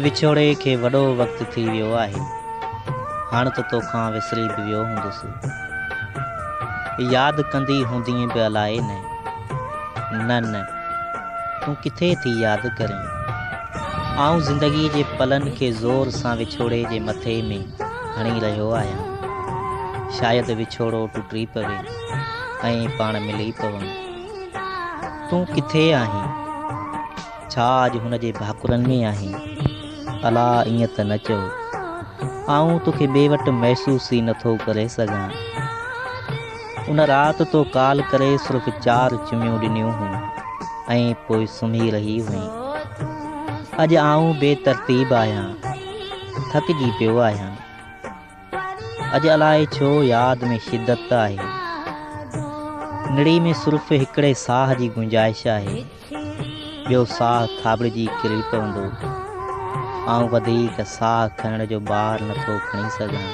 विछोड़े खे वॾो वक़्तु थी वियो आहे। हाणे त तोखां विसरी बि वियो हूंदुसि। यादि कंदी हूंदीअ बि अलाए न न तूं किथे थी यादि करें। आऊं ज़िंदगीअ जे पलनि खे ज़ोर सां विछोड़े जे मथे में हणी रहियो आहियां। शायदि विछोड़ो टुटी पवे ऐं पाण मिली पवनि। तूं किथे आहीं? छा अॼु हुन जे भाकुरनि में आहीं? अला ईअं त न चओ। आऊं तोखे ॿिए वटि महसूस ई नथो करे सघां। उन राति तो काल करे सिर्फ़ु 4 चुमियूं ॾिनियूं हुयूं ऐं पोइ सुम्ही रही हुई। अॼु आऊं बेतरतीब आहियां, थकिजी पियो आहियां। अॼु अलाए छो यादि में शिदत आहे। निड़ी में सिर्फ़ु हिकिड़े साह जी गुंजाइश आहे। ॿियो साह थाबड़िजी किरी पवंदो। आऊं वधीक साह खणण जो ॿार नथो खणी सघां।